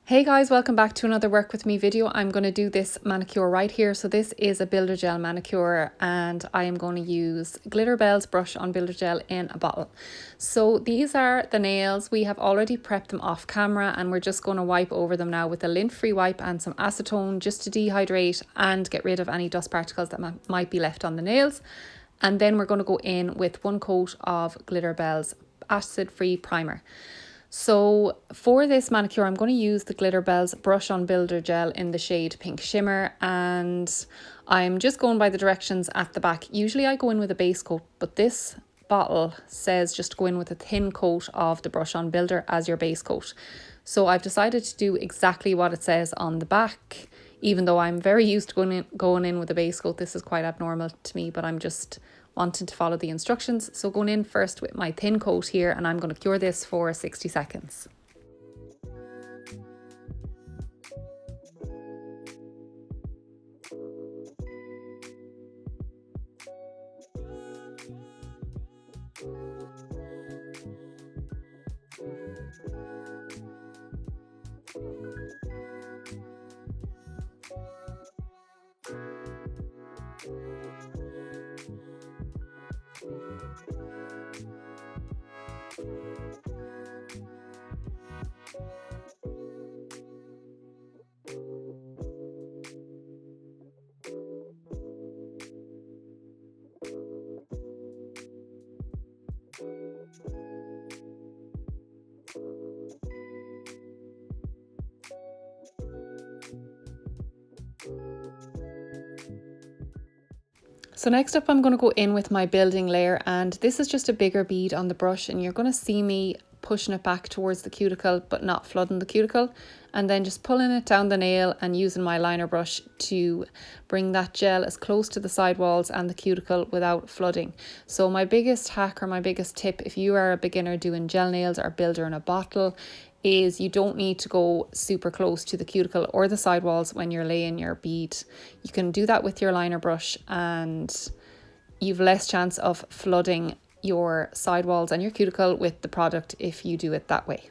Hey guys, welcome back to another work with me video. I'm going to do this manicure right here. So this is a builder gel manicure and I am going to use Glitter Bells brush on builder gel in a bottle. So these are the nails. We have already prepped them off camera and we're just going to wipe over them now with a lint-free wipe and some acetone just to dehydrate and get rid of any dust particles that might be left on the nails. And then we're going to go in with one coat of Glitter Bells acid-free primer. So for this manicure, I'm going to use the Glitter Bells brush on builder gel in the shade Pink Shimmer, and I'm just going by the directions at the back. Usually I go in with a base coat, but this bottle says just go in with a thin coat of the brush on builder as your base coat. So I've decided to do exactly what it says on the back. Even though I'm very used to going in with a base coat, this is quite abnormal to me, but I'm just wanting to follow the instructions. So going in first with my thin coat here, and I'm going to cure this for 60 seconds. So next up I'm going to go in with my building layer, and this is just a bigger bead on the brush, and you're going to see me pushing it back towards the cuticle but not flooding the cuticle, and then just pulling it down the nail and using my liner brush to bring that gel as close to the side walls and the cuticle without flooding. So my biggest hack, or my biggest tip, if you are a beginner doing gel nails or builder in a bottle, is you don't need to go super close to the cuticle or the side walls when you're laying your bead. You can do that with your liner brush and you've less chance of flooding your side walls and your cuticle with the product if you do it that way.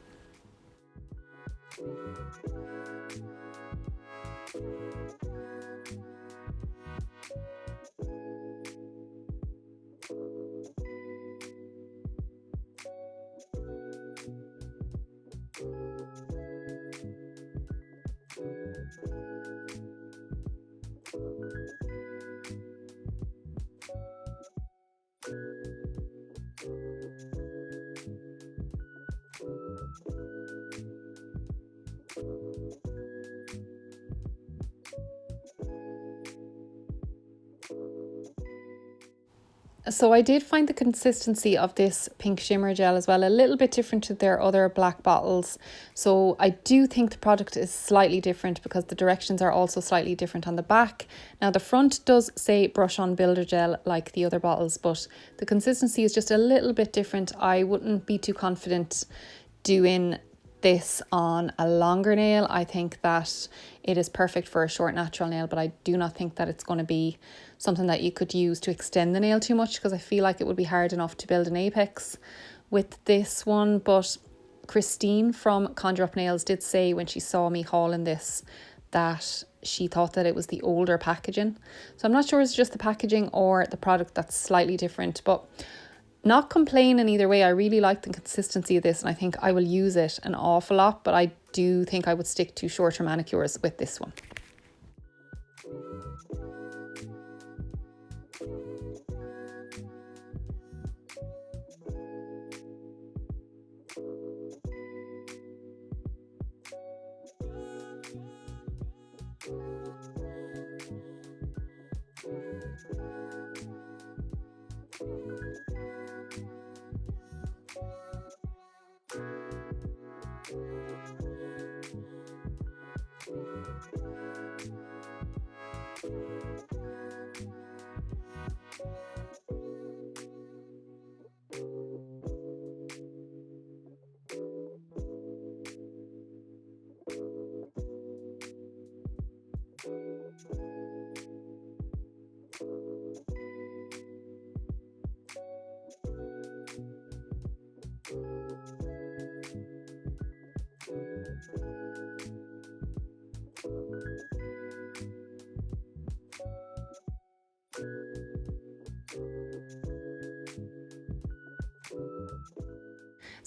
So I did find the consistency of this pink shimmer gel as well a little bit different to their other black bottles. So I do think the product is slightly different because the directions are also slightly different on the back. Now the front does say brush on builder gel like the other bottles, but the consistency is just a little bit different. I wouldn't be too confident doing this on a longer nail. I think that it is perfect for a short natural nail, but I do not think that it's going to be something that you could use to extend the nail too much, because I feel like it would be hard enough to build an apex with this one. But Christine from Conjure Up Nails did say when she saw me hauling this that she thought that it was the older packaging. So I'm not sure it's just the packaging or the product that's slightly different, but not complaining either way. I really like the consistency of this and I think I will use it an awful lot, but I do think I would stick to shorter manicures with this one.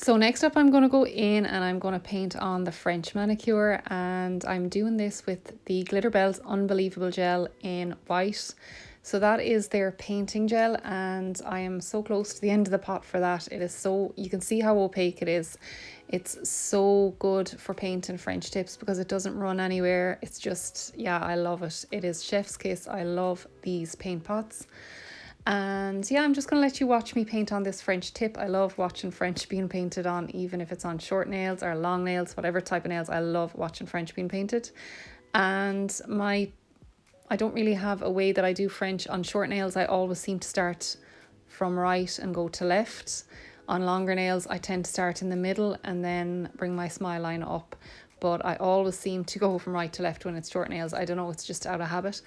So next up I'm going to go in and I'm going to paint on the French manicure, and I'm doing this with the Glitter Bells Unbelievable Gel in white. So that is their painting gel, and I am so close to the end of the pot for that. It is so, you can see how opaque it is. It's so good for painting French tips because it doesn't run anywhere. It's just, yeah, I love it. It is chef's kiss. I love these paint pots. And yeah, I'm just going to let you watch me paint on this French tip. I love watching French being painted on, even if it's on short nails or long nails, whatever type of nails. I love watching French being painted. And I don't really have a way that I do French on short nails. I always seem to start from right and go to left. On longer nails, I tend to start in the middle and then bring my smile line up. But I always seem to go from right to left when it's short nails. I don't know, it's just out of habit.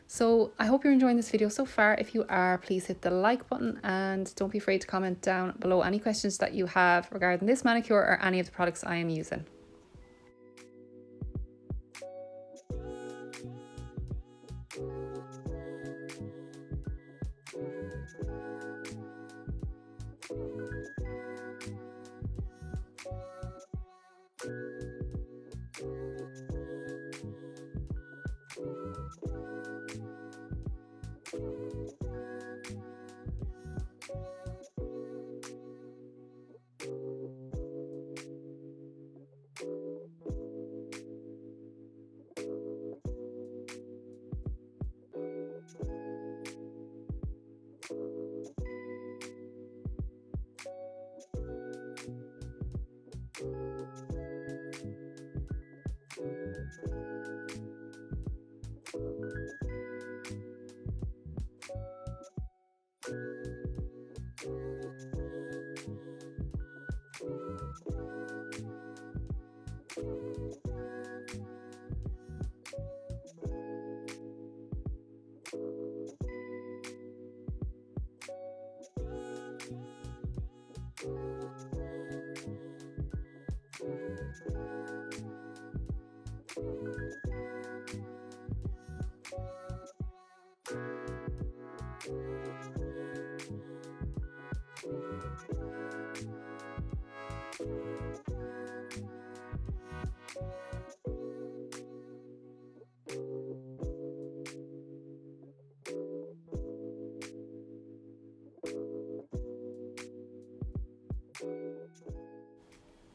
So I hope you're enjoying this video so far. If you are, please hit the like button and don't be afraid to comment down below any questions that you have regarding this manicure or any of the products I am using.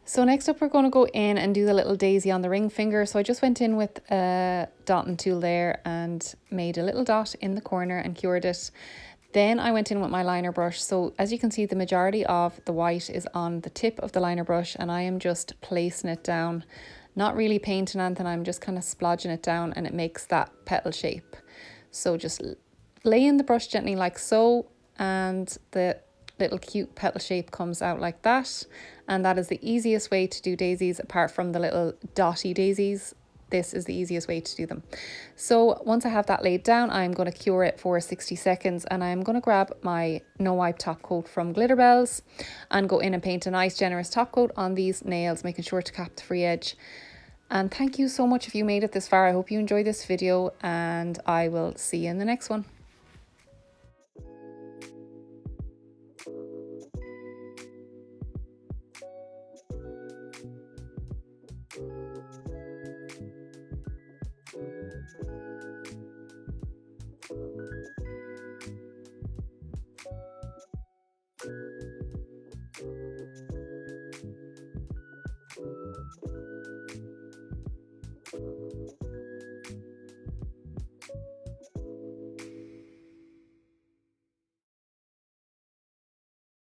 So next up we're going to go in and do the little daisy on the ring finger. So I just went in with a dotting tool there and made a little dot in the corner and cured it. Then I went in with my liner brush. So as you can see, the majority of the white is on the tip of the liner brush and I am just placing it down, not really painting anything. I'm just kind of splodging it down and it makes that petal shape. So just lay in the brush gently like so, and the little cute petal shape comes out like that. And that is the easiest way to do daisies, apart from the little dotty daisies. This is the easiest way to do them. So once I have that laid down, I'm going to cure it for 60 seconds and I'm going to grab my no wipe top coat from Glitter Bells and go in and paint a nice generous top coat on these nails, making sure to cap the free edge. And thank you so much if you made it this far. I hope you enjoyed this video and I will see you in the next one.